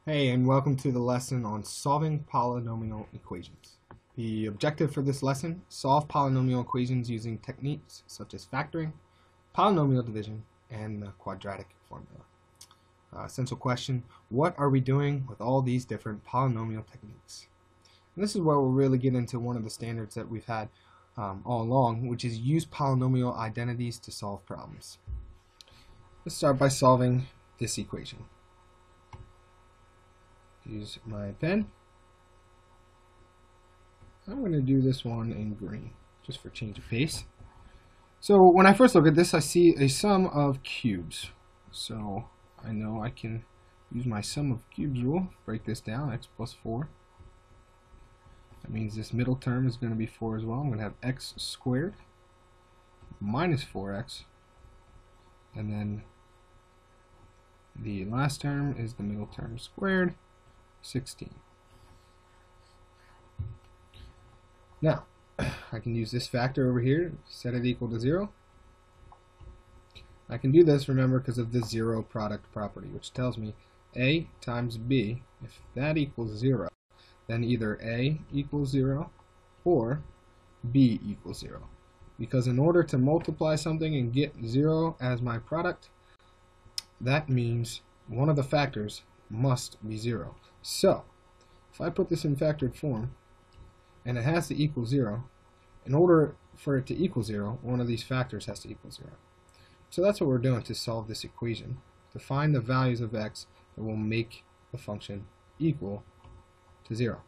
Hey, and welcome to the lesson on solving polynomial equations. The objective for this lesson: solve polynomial equations using techniques such as factoring, polynomial division, and the quadratic formula. Essential question: what are we doing with all these different polynomial techniques? And this is where we'll really get into one of the standards that we've had all along, which is use polynomial identities to solve problems. Let's start by solving this equation. Use my pen. I'm going to do this one in green, just for change of pace. So when I first look at this, I see a sum of cubes. So I know I can use my sum of cubes rule, break this down, x plus 4. That means this middle term is going to be 4 as well. I'm going to have x squared minus 4x. And then the last term is the middle term squared, 16. Now, I can use this factor over here, set it equal to 0. I can do this, remember, because of the zero product property, which tells me a times b, if that equals 0, then either a equals 0 or b equals 0. Because in order to multiply something and get 0 as my product, that means one of the factors must be 0. So, if I put this in factored form, and it has to equal 0, in order for it to equal 0, one of these factors has to equal 0. So that's what we're doing to solve this equation, to find the values of x that will make the function equal to 0.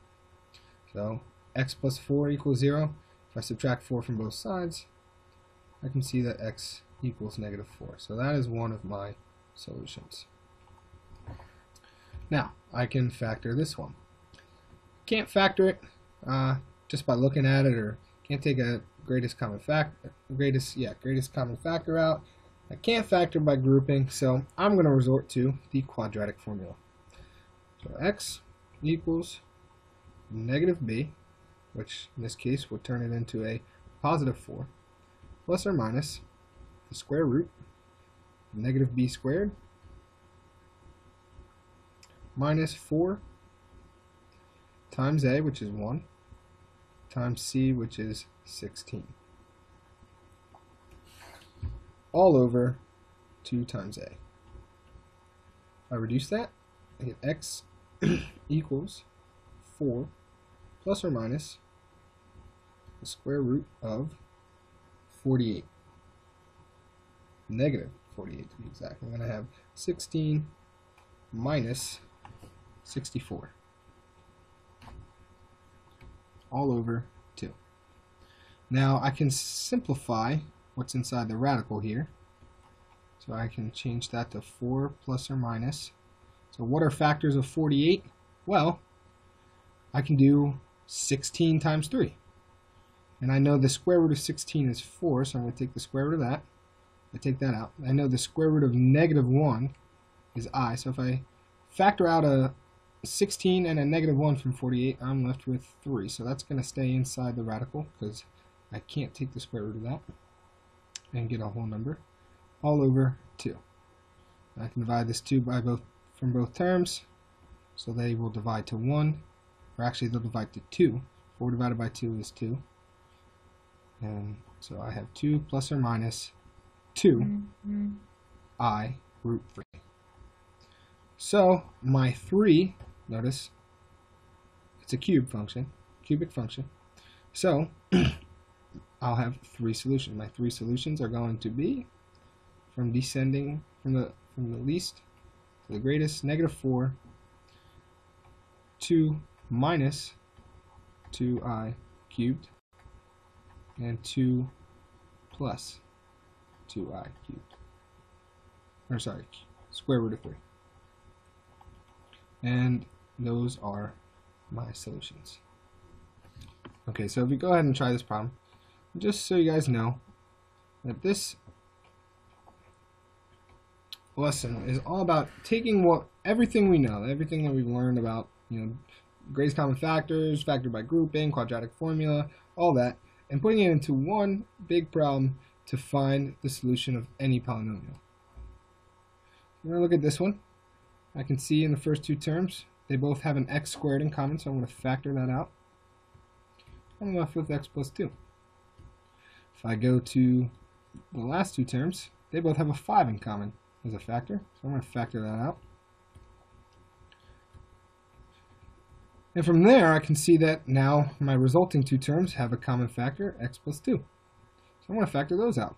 So, x plus 4 equals 0. If I subtract 4 from both sides, I can see that x equals negative 4. So that is one of my solutions. Now, I can factor this one. Can't factor it just by looking at it, or can't take a greatest common factor out. I can't factor by grouping, so I'm going to resort to the quadratic formula. So x equals negative b, which in this case would turn it into a positive 4, plus or minus the square root of negative b squared minus 4 times a, which is 1, times c, which is 16, all over 2 times a. If I reduce that, I get x equals 4 plus or minus the square root of 48, negative 48 to be exact. I'm going to have 16 minus 64 all over 2. Now I can simplify what's inside the radical here. So I can change that to 4 plus or minus. So what are factors of 48? Well, I can do 16 times 3. And I know the square root of 16 is 4, so I'm going to take the square root of that. I take that out. I know the square root of negative 1 is I, so if I factor out a 16 and a negative 1 from 48, I'm left with 3. So that's going to stay inside the radical because I can't take the square root of that and get a whole number, all over 2. I can divide this 2 by from both terms, so they will divide to 1, or actually they'll divide to 2. 4 divided by 2 is 2. And so I have 2 plus or minus 2 I root 3. So my 3, notice it's a cubic function. So I'll have 3 solutions. My 3 solutions are going to be from descending from the least to the greatest, negative 4, 2 minus 2i cubed, and 2 plus 2i cubed. Or sorry, square root of 3. And those are my solutions. Okay, so if you go ahead and try this problem, just so you guys know that this lesson is all about taking everything we know, everything that we've learned about, greatest common factors, factor by grouping, quadratic formula, all that, and putting it into one big problem to find the solution of any polynomial. We're going to look at this one. I can see in the first two terms they both have an x squared in common, so I'm going to factor that out. I'm left with x plus 2. If I go to the last two terms, they both have a 5 in common as a factor, so I'm going to factor that out. And from there, I can see that now my resulting two terms have a common factor, x plus 2. So I'm going to factor those out.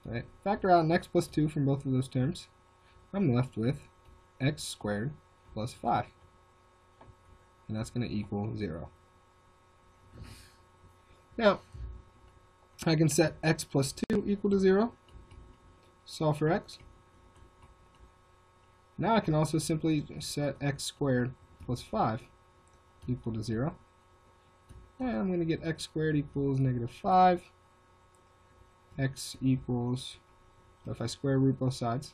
Right? Factor out an x plus 2 from both of those terms. I'm left with x squared plus 5. And that's going to equal 0. Now, I can set x plus 2 equal to 0. Solve for x. Now I can also simply set x squared plus 5 equal to 0. And I'm going to get x squared equals negative 5. X equals, so if I square root both sides,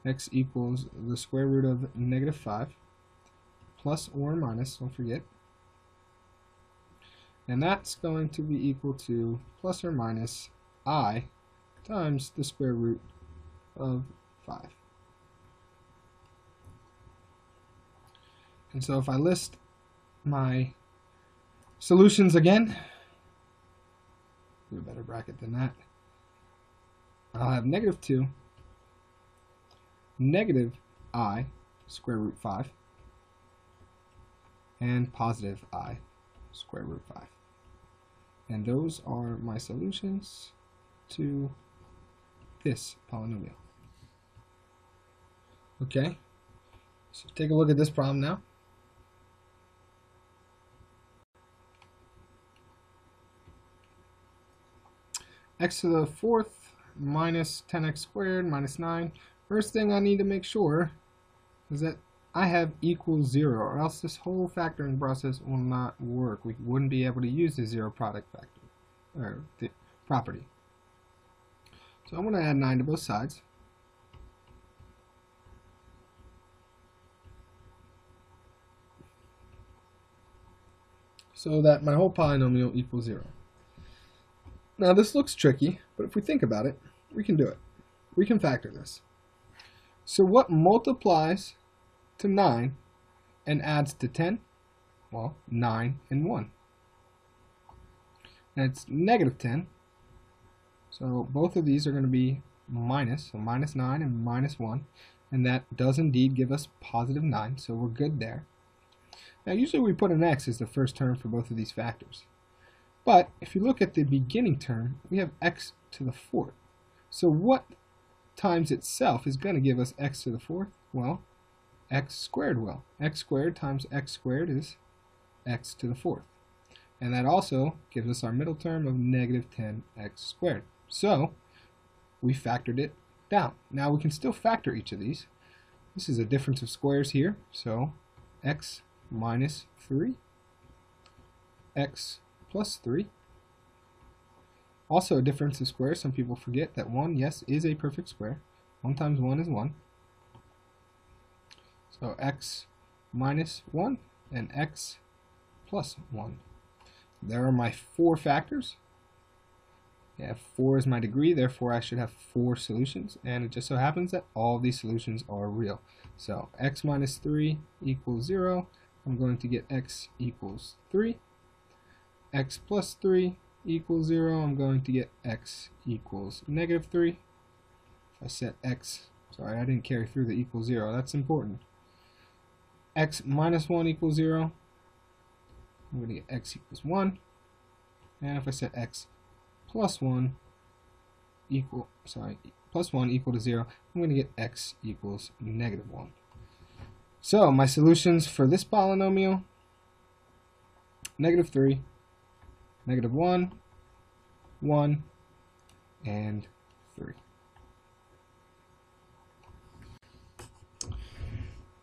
x equals the square root of negative 5 plus or minus, don't forget. And that's going to be equal to plus or minus I times the square root of 5. And so if I list my solutions again, do a better bracket than that, I'll have negative 2, negative I square root 5, and positive I square root 5. And those are my solutions to this polynomial. Okay, so take a look at this problem now. X to the fourth minus 10x squared minus 9. First thing I need to make sure is that I have equals 0, or else this whole factoring process will not work. We wouldn't be able to use the zero product factor, or the property. So I'm going to add 9 to both sides. So that my whole polynomial equals 0. Now this looks tricky, but if we think about it, we can do it. We can factor this. So what multiplies to 9 and adds to 10? Well, 9 and 1. And it's negative 10. So both of these are going to be minus, so minus 9 and minus 1. And that does indeed give us positive 9, so we're good there. Now usually we put an x as the first term for both of these factors. But if you look at the beginning term, we have x to the fourth. So what times itself is going to give us x to the fourth? Well, x squared will. X squared times x squared is x to the fourth. And that also gives us our middle term of negative 10x squared. So we factored it down. Now we can still factor each of these. This is a difference of squares here. So x minus 3, x plus 3. Also a difference of squares. Some people forget that 1, yes, is a perfect square. 1 times 1 is 1. So x minus 1 and x plus 1. There are my 4 factors. Yeah, 4 is my degree, therefore I should have 4 solutions. And it just so happens that all these solutions are real. So x minus 3 equals 0. I'm going to get x equals 3. X plus 3 equals 0. I'm going to get x equals negative 3. If I set x, sorry, I didn't carry through the equals 0. That's important. X minus 1 equals 0. I'm going to get x equals 1. And if I set x plus 1 plus 1 equal to 0, I'm going to get x equals negative 1. So my solutions for this polynomial, negative 3, negative 1, 1, and 3.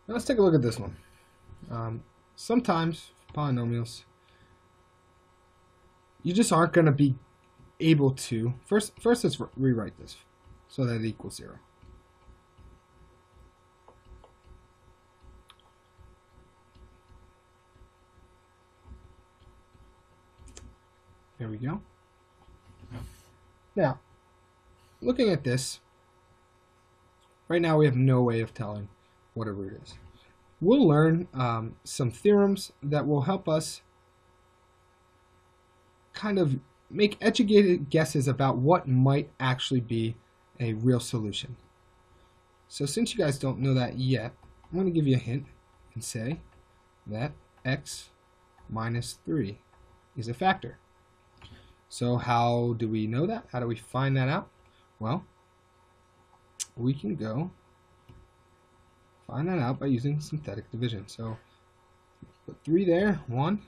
Now let's take a look at this one. Sometimes polynomials, you just aren't going to be able to. First let's rewrite this so that it equals 0. There we go. Now, looking at this, right now we have no way of telling what a root is. We'll learn some theorems that will help us kind of make educated guesses about what might actually be a real solution. So since you guys don't know that yet, I'm going to give you a hint and say that x minus 3 is a factor. So how do we know that? How do we find that out? Well, we can go find that out by using synthetic division. So put 3 there, 1,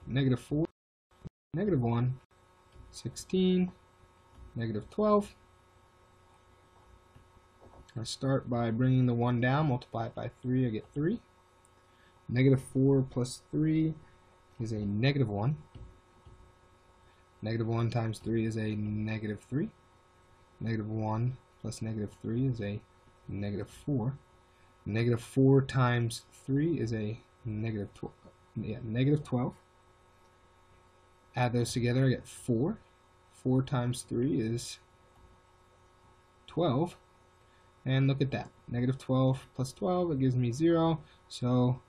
negative 4, negative 1, 16, negative 12. I start by bringing the 1 down, multiply it by 3, I get 3. Negative 4 plus 3 is a negative 1. Negative 1 times 3 is a negative 3. Negative 1 plus negative 3 is a negative 4. Negative 4 times 3 is a negative 12. Yeah, negative 12. Add those together, I get 4. 4 times 3 is 12. And look at that. Negative 12 plus 12, it gives me 0. So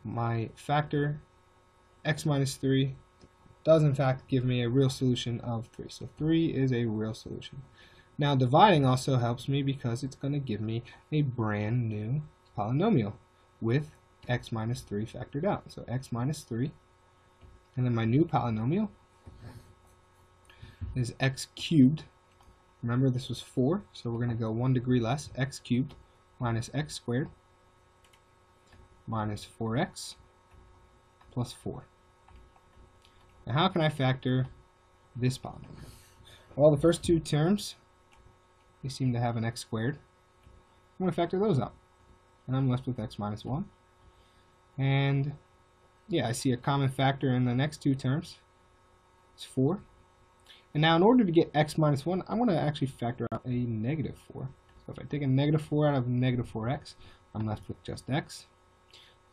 my factor, x minus 3, does in fact give me a real solution of 3. So 3 is a real solution. Now dividing also helps me because it's going to give me a brand new polynomial with x minus 3 factored out. So x minus 3, and then my new polynomial is x cubed. Remember, this was 4, so we're going to go 1 degree less, x cubed minus x squared minus 4x plus 4. Now how can I factor this polynomial? Well, the first two terms, they seem to have an x squared. I'm going to factor those out, and I'm left with x minus 1. And yeah, I see a common factor in the next two terms. It's 4. And now in order to get x minus 1, I'm going to actually factor out a negative 4. So if I take a negative 4 out of negative 4x, I'm left with just x.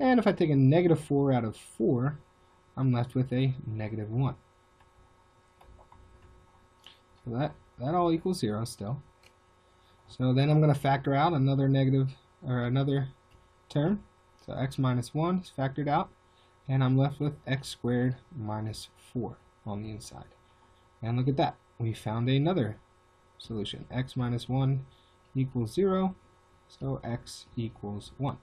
And if I take a negative 4 out of 4, I'm left with a negative 1. So that all equals 0 still. So then I'm going to factor out another negative, or another term. So x minus 1 is factored out, and I'm left with x squared minus 4 on the inside. And look at that, we found another solution. X minus 1 equals 0, so x equals 1.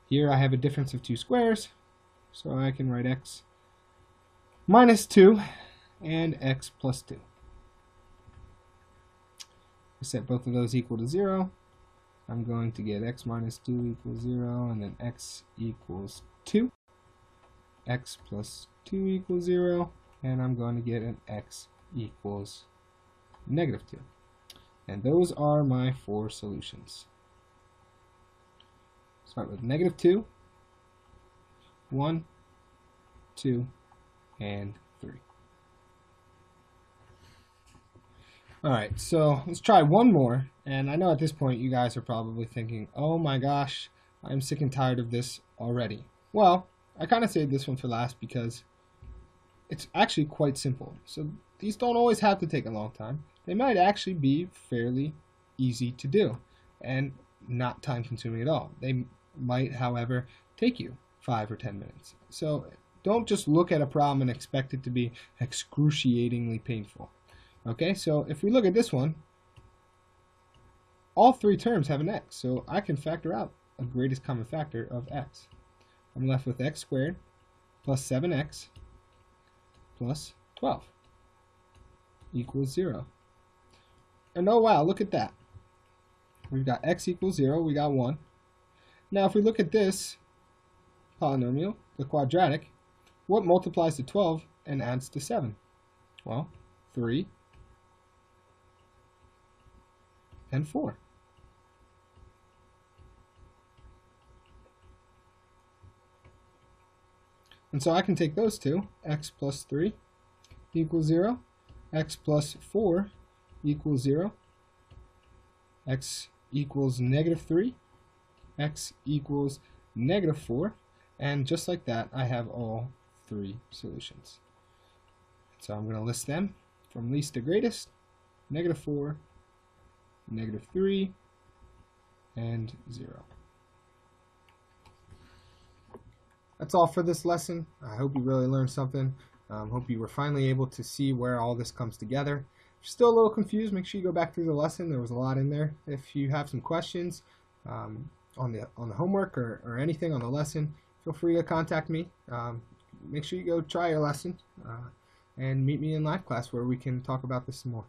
Here I have a difference of 2 squares, so I can write x minus 2 and x plus 2. I set both of those equal to 0. I'm going to get x minus 2 equals 0, and then x equals 2. X plus 2 equals 0, and I'm going to get an x equals negative 2. And those are my 4 solutions. Start with negative 2, 1, 2, and 3. Alright, so let's try one more. And I know at this point you guys are probably thinking, oh my gosh, I'm sick and tired of this already. Well, I kind of saved this one for last because it's actually quite simple. So these don't always have to take a long time. They might actually be fairly easy to do and not time consuming at all. They might, however, take you 5 or 10 minutes. So don't just look at a problem and expect it to be excruciatingly painful. Okay, so if we look at this one, all 3 terms have an x, so I can factor out a greatest common factor of x. I'm left with x squared plus 7x plus 12 equals 0. And oh wow, look at that. We've got x equals 0, we got 1. Now if we look at this polynomial, the quadratic, what multiplies to 12 and adds to 7? Well, 3 and 4. And so I can take those two, x plus 3 equals 0, x plus 4 equals 0, x equals negative 3, x equals negative 4, and just like that I have all 3 solutions. So I'm going to list them from least to greatest: negative 4, -3, and 0. That's all for this lesson. I hope you really learned something. Hope you were finally able to see where all this comes together. If you're still a little confused, make sure you go back through the lesson. There was a lot in there. If you have some questions on the homework or anything on the lesson, feel free to contact me. Make sure you go try your lesson and meet me in live class where we can talk about this some more.